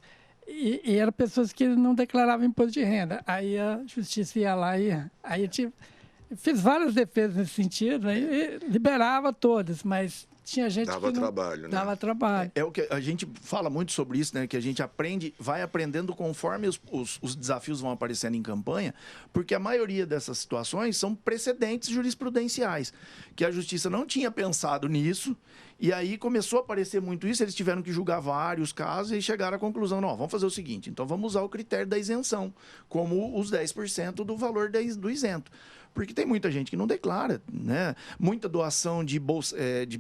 e eram pessoas que não declaravam imposto de renda. Aí a Justiça ia lá e aí fiz várias defesas nesse sentido, aí liberava todas, mas tinha gente dava que trabalho, né? Dava trabalho. É o que a gente fala muito sobre isso, né? Que a gente vai aprendendo conforme os desafios vão aparecendo em campanha, porque a maioria dessas situações são precedentes jurisprudenciais, que a Justiça não tinha pensado nisso, e aí começou a aparecer muito isso, eles tiveram que julgar vários casos e chegaram à conclusão, não, vamos fazer o seguinte, então vamos usar o critério da isenção, como os 10% do valor do isento. Porque tem muita gente que não declara, né? Muita doação de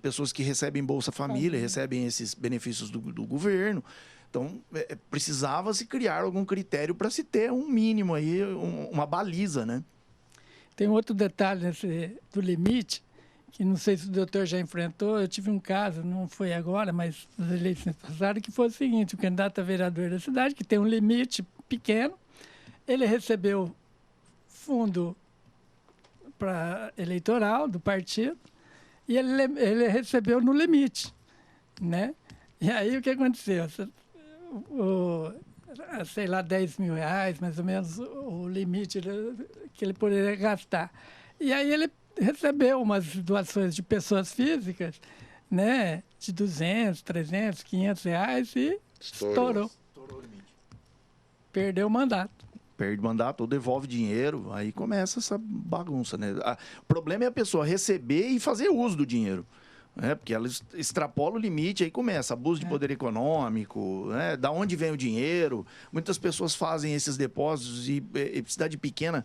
pessoas que recebem Bolsa Família, recebem esses benefícios do governo. Então, precisava-se criar algum critério para se ter um mínimo aí, uma baliza, né? Tem outro detalhe do limite, que não sei se o doutor já enfrentou. Eu tive um caso, não foi agora, mas nas eleições passadas, que foi o seguinte: o candidato a vereador da cidade, que tem um limite pequeno, ele recebeu fundo eleitoral do partido e ele recebeu no limite, né? E aí o que aconteceu? Sei lá, R$10.000, mais ou menos, o limite que ele poderia gastar. E aí ele recebeu umas doações de pessoas físicas, né, de R$200, R$300, R$500 e estourou. Estourou o limite. Perdeu o mandato. Perde o mandato ou devolve dinheiro, aí começa essa bagunça, né? O problema é a pessoa receber e fazer uso do dinheiro. Porque ela extrapola o limite, aí começa abuso de poder econômico, né? Da onde vem o dinheiro. Muitas pessoas fazem esses depósitos e cidade pequena,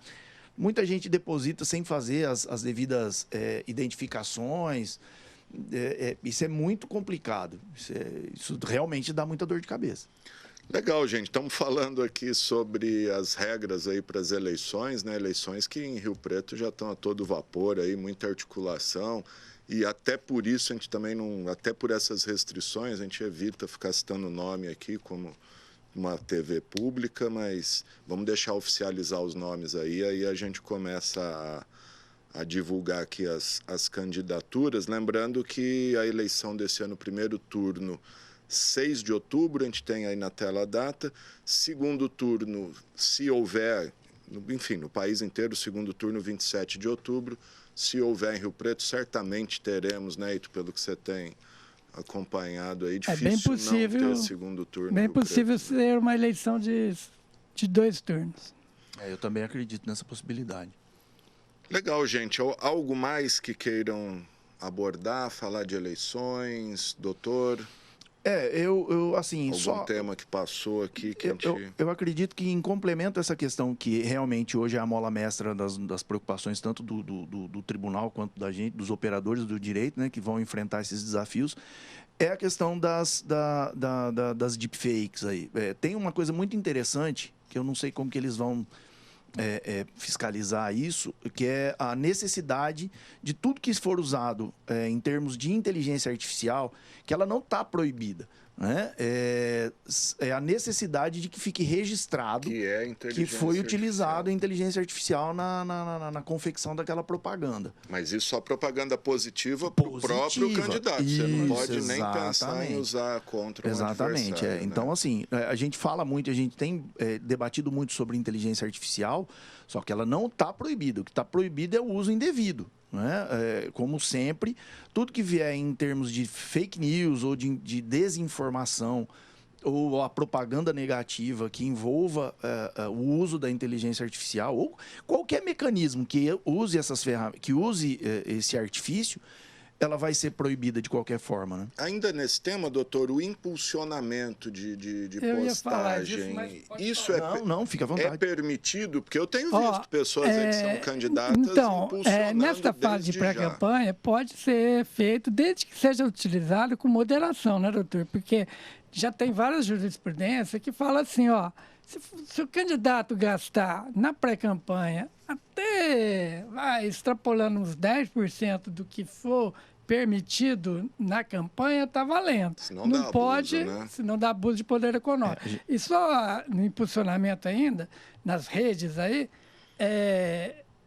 muita gente deposita sem fazer as devidas identificações. Isso é muito complicado. Isso realmente dá muita dor de cabeça. Legal, gente. Estamos falando aqui sobre as regras aí para as eleições, né? Eleições que em Rio Preto já estão a todo vapor aí, muita articulação. E até por isso a gente também não, até por essas restrições, a gente evita ficar citando o nome aqui como uma TV pública, mas vamos deixar oficializar os nomes aí a gente começa a divulgar aqui as candidaturas. Lembrando que a eleição desse ano, primeiro turno, 6 de outubro, a gente tem aí na tela a data. Segundo turno, se houver, enfim, no país inteiro, segundo turno, 27 de outubro. Se houver em Rio Preto, certamente teremos, né, Ito, pelo que você tem acompanhado aí. Difícil bem possível, não ter segundo turno. Bem possível ser uma eleição de 2 turnos. Eu também acredito nessa possibilidade. Legal, gente. Algo mais que queiram abordar, falar de eleições, doutor? Assim, algum tema que passou aqui que eu acredito que, em complemento a essa questão que realmente hoje é a mola mestra das preocupações tanto do tribunal quanto da gente, dos operadores do direito, né, que vão enfrentar esses desafios, é a questão das deepfakes aí. Tem uma coisa muito interessante, que eu não sei como que eles vão fiscalizar isso, que é a necessidade de tudo que for usado em termos de inteligência artificial, que ela não está proibida, né? É a necessidade de que fique registrado que foi utilizado a inteligência artificial na confecção daquela propaganda. Mas isso só propaganda positiva para o próprio candidato. Você não pode nem pensar em usar contra um Exatamente. adversário, Então, né? assim, a gente fala muito, a gente tem debatido muito sobre inteligência artificial, só que ela não está proibida. O que está proibido é o uso indevido. Né? Como sempre, tudo que vier em termos de fake news ou de desinformação ou a propaganda negativa que envolva o uso da inteligência artificial ou qualquer mecanismo que use essas ferramentas, que use esse artifício, ela vai ser proibida de qualquer forma, né? Ainda nesse tema, doutor, o impulsionamento de postagem, isso fica à vontade. É permitido? Porque eu tenho visto pessoas aí que são candidatas impulsionando nessa fase de pré-campanha, pode ser feito desde que seja utilizado com moderação, né, doutor? Porque já tem várias jurisprudências que falam assim, ó, se o candidato gastar na pré-campanha até extrapolando uns 10% do que for permitido na campanha, está valendo. Não pode, abuso, né? Se não dá abuso de poder econômico. E só no impulsionamento ainda, nas redes aí,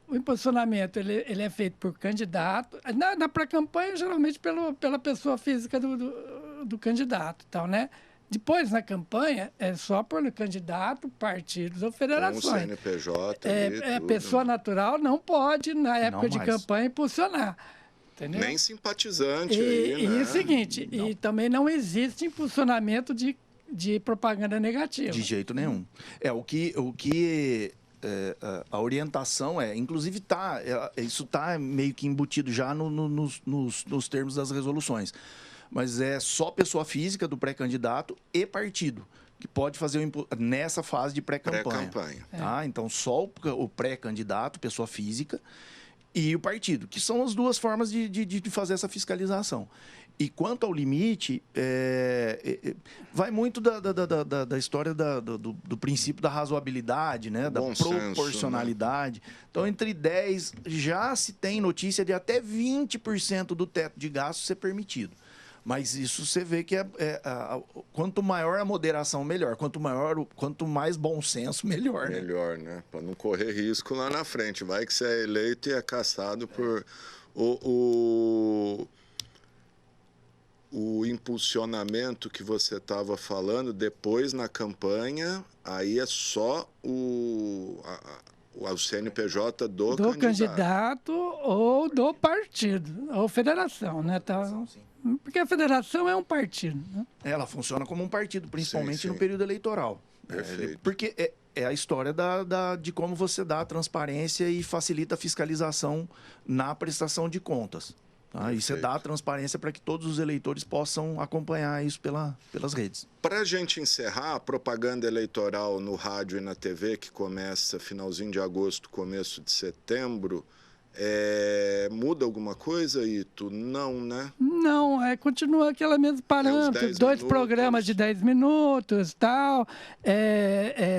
o impulsionamento ele é feito por candidato. Na pré-campanha, geralmente pela pessoa física do candidato, tal, né? Depois, na campanha, é só por candidato, partidos ou federações. Com o CNPJ. Pessoa natural não pode, na época de campanha, impulsionar. Entendeu? Nem simpatizante. E o seguinte, e também não existe impulsionamento de propaganda negativa. De jeito nenhum. A orientação inclusive isso está meio que embutido já nos termos das resoluções. Mas é só pessoa física do pré-candidato e partido que pode fazer nessa fase de pré-campanha. Tá? Então, só o pré-candidato, pessoa física, e o partido, que são as duas formas de fazer essa fiscalização. E quanto ao limite, vai muito da história do princípio da razoabilidade, né? Da proporcionalidade. Senso, né? Então, entre 10, já se tem notícia de até 20% do teto de gasto ser permitido. Mas isso você vê que quanto maior a moderação, melhor. Quanto mais bom senso, melhor. Melhor, né? Para não correr risco lá na frente. Vai que você é eleito e é caçado por... O impulsionamento que você estava falando, depois na campanha, aí é só o CNPJ do candidato ou do partido, ou federação, né? Então, porque a federação é um partido, né? Ela funciona como um partido, principalmente sim. no período eleitoral. Perfeito. Porque é a história de como você dá a transparência e facilita a fiscalização na prestação de contas. Tá? E você dá a transparência para que todos os eleitores possam acompanhar isso pelas redes. Para a gente encerrar, a propaganda eleitoral no rádio e na TV, que começa finalzinho de agosto, começo de setembro, muda alguma coisa, Ito? Não, né? Não, continua aquele mesmo parâmetro, 2 programas de 10 minutos, tal,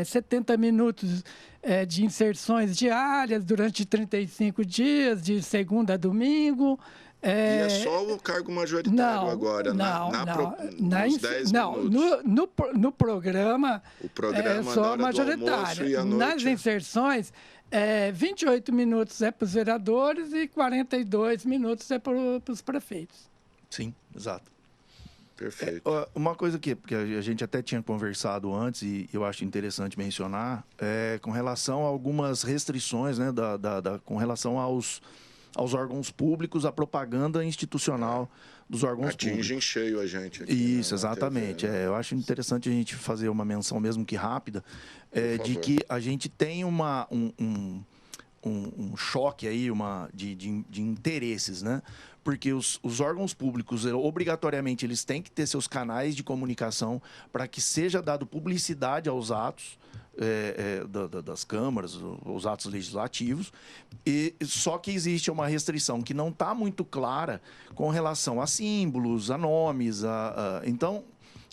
70 minutos de inserções diárias durante 35 dias, de segunda a domingo. E é só o cargo majoritário agora, nos 10 minutos. No programa, o programa é só majoritário. E à noite... Nas inserções, 28 minutos é para os vereadores e 42 minutos é para os prefeitos. Sim, exato. Perfeito. Uma coisa porque a gente até tinha conversado antes e eu acho interessante mencionar, com relação a algumas restrições, né, com relação aos órgãos públicos, a propaganda institucional dos órgãos públicos. Atinge em cheio a gente aqui. Isso, exatamente. TV, né? Eu acho interessante a gente fazer uma menção, mesmo que rápida, de que a gente tem um choque aí, de interesses, né? Porque os órgãos públicos, obrigatoriamente, eles têm que ter seus canais de comunicação para que seja dado publicidade aos atos das câmaras, os atos legislativos, só que existe uma restrição que não está muito clara com relação a símbolos, a nomes, então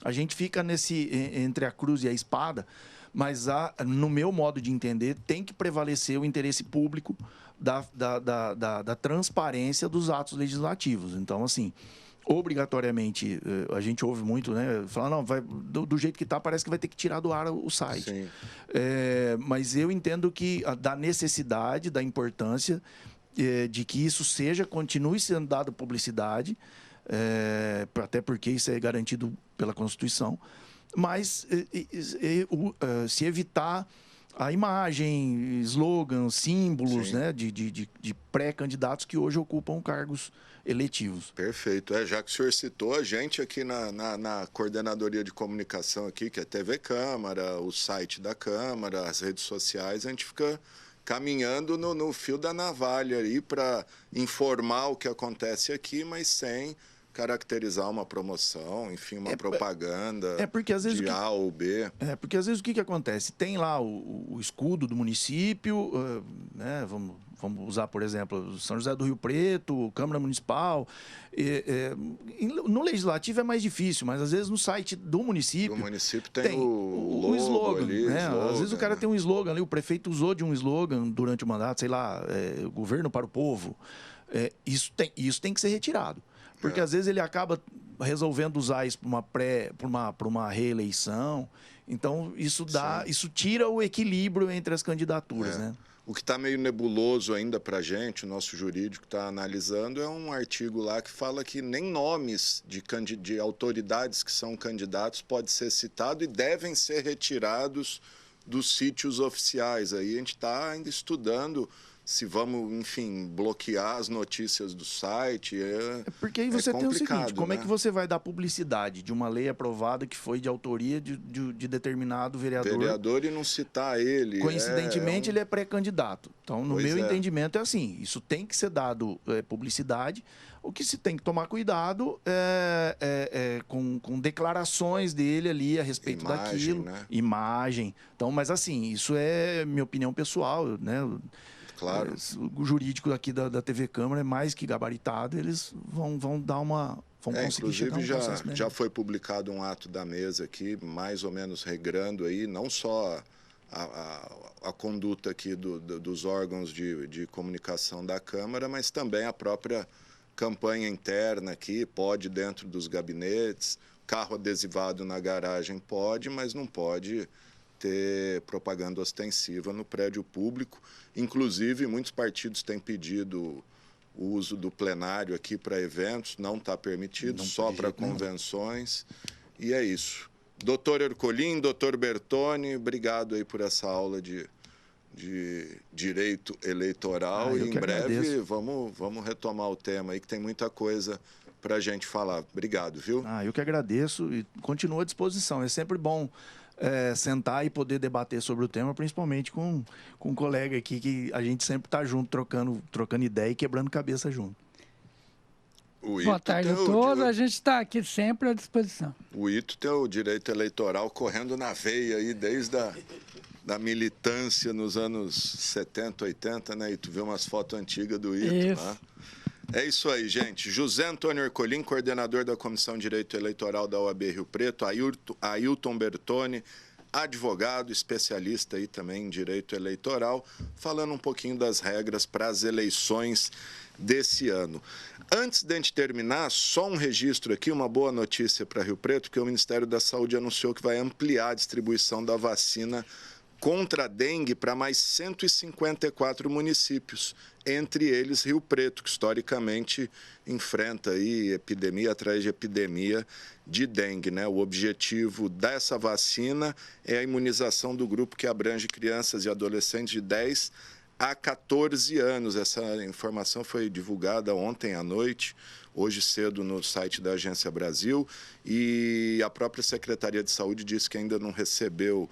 a gente fica entre a cruz e a espada, mas no meu modo de entender tem que prevalecer o interesse público da transparência dos atos legislativos. Então, assim, obrigatoriamente, a gente ouve muito, né? Falar, não, do jeito que está, parece que vai ter que tirar do ar o site. Mas eu entendo que da necessidade, da importância de que isso continue sendo dado publicidade, até porque isso é garantido pela Constituição, mas se evitar a imagem, slogans, símbolos, né, de pré-candidatos que hoje ocupam cargos eletivos. Perfeito. Já que o senhor citou, a gente aqui na coordenadoria de comunicação aqui, que é TV Câmara, o site da Câmara, as redes sociais, a gente fica caminhando no fio da navalha aí para informar o que acontece aqui, mas sem caracterizar uma promoção, enfim, uma propaganda porque, às vezes, de A ou B. Porque às vezes o que acontece? Tem lá o escudo do município, né? Vamos usar, por exemplo, São José do Rio Preto, Câmara Municipal. No Legislativo é mais difícil, mas às vezes no site do município... Do município tem o logo slogan ali. Né? Às vezes o cara tem um slogan ali, o prefeito usou de um slogan durante o mandato, sei lá, governo para o povo. Isso tem que ser retirado. Porque às vezes ele acaba resolvendo usar isso para uma reeleição. Então, isso tira o equilíbrio entre as candidaturas, né? O que está meio nebuloso ainda para a gente, o nosso jurídico está analisando, é um artigo lá que fala que nem nomes de autoridades que são candidatos pode ser citado e devem ser retirados dos sítios oficiais. Aí a gente está ainda estudando se vamos, enfim, bloquear as notícias do site. Porque aí você tem o seguinte, como é que você vai dar publicidade de uma lei aprovada que foi de autoria de determinado vereador e não citar ele? Coincidentemente, ele é pré-candidato. Então, no meu entendimento, é assim, isso tem que ser dado publicidade. O que se tem que tomar cuidado com declarações dele ali a respeito daquilo. Né? Imagem. Então, mas assim, isso é minha opinião pessoal, né? Claro. O jurídico aqui da TV Câmara é mais que gabaritado, eles vão dar uma... conseguir chegar a um processo melhor. Já foi publicado um ato da mesa aqui, mais ou menos regrando aí, não só a conduta aqui dos órgãos de comunicação da Câmara, mas também a própria campanha interna aqui, pode dentro dos gabinetes, carro adesivado na garagem pode, mas não pode ter propaganda ostensiva no prédio público. Inclusive, muitos partidos têm pedido o uso do plenário aqui para eventos, não está permitido, só para convenções. E é isso. Doutor Ercolim, doutor Bertoni, obrigado aí por essa aula de direito eleitoral. E em breve vamos retomar o tema aí, que tem muita coisa para a gente falar. Obrigado, viu? Eu que agradeço e continuo à disposição. É sempre bom sentar e poder debater sobre o tema, principalmente com um colega aqui que a gente sempre está junto, trocando ideia e quebrando cabeça junto. Boa tarde a todos, a gente está aqui sempre à disposição. O Ito tem o direito eleitoral correndo na veia aí desde da militância nos anos 70, 80, né? E tu vê umas fotos antigas do Ito lá. É isso aí, gente. José Antônio Ercolim, coordenador da Comissão de Direito Eleitoral da OAB Rio Preto, Ailton Bertoni, advogado, especialista aí também em direito eleitoral, falando um pouquinho das regras para as eleições desse ano. Antes de a gente terminar, só um registro aqui, uma boa notícia para Rio Preto, que o Ministério da Saúde anunciou que vai ampliar a distribuição da vacina contra a dengue para mais 154 municípios, entre eles Rio Preto, que historicamente enfrenta aí epidemia atrás de epidemia de dengue, né? O objetivo dessa vacina é a imunização do grupo que abrange crianças e adolescentes de 10 a 14 anos. Essa informação foi divulgada ontem à noite, hoje cedo no site da Agência Brasil, e a própria Secretaria de Saúde disse que ainda não recebeu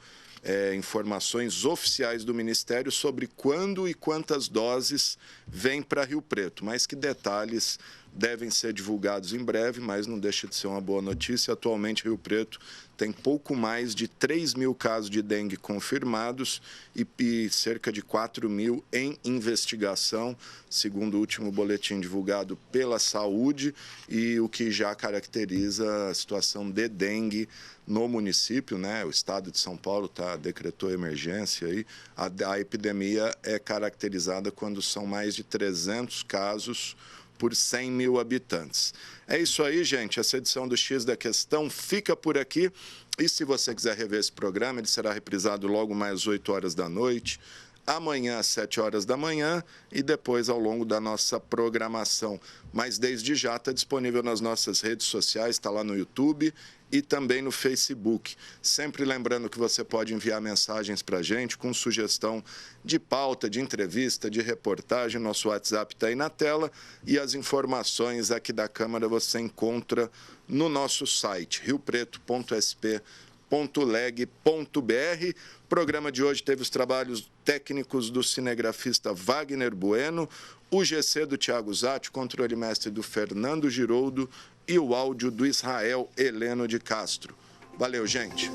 informações oficiais do Ministério sobre quando e quantas doses vêm para Rio Preto, mas que detalhes devem ser divulgados em breve, mas não deixa de ser uma boa notícia. Atualmente, Rio Preto tem pouco mais de 3 mil casos de dengue confirmados e cerca de 4 mil em investigação, segundo o último boletim divulgado pela Saúde, e o que já caracteriza a situação de dengue no município, né? O estado de São Paulo decretou emergência aí. A epidemia é caracterizada quando são mais de 300 casos por 100 mil habitantes. É isso aí, gente. Essa edição do X da Questão fica por aqui. E se você quiser rever esse programa, ele será reprisado logo mais 8 horas da noite, amanhã às 7 horas da manhã e depois ao longo da nossa programação. Mas desde já está disponível nas nossas redes sociais, está lá no YouTube e também no Facebook. Sempre lembrando que você pode enviar mensagens para a gente com sugestão de pauta, de entrevista, de reportagem. Nosso WhatsApp está aí na tela e as informações aqui da Câmara você encontra no nosso site, riopreto.sp.leg.br. O programa de hoje teve os trabalhos técnicos do cinegrafista Wagner Bueno, o GC do Thiago Zatti, controle mestre do Fernando Giroldo e o áudio do Israel Heleno de Castro. Valeu, gente!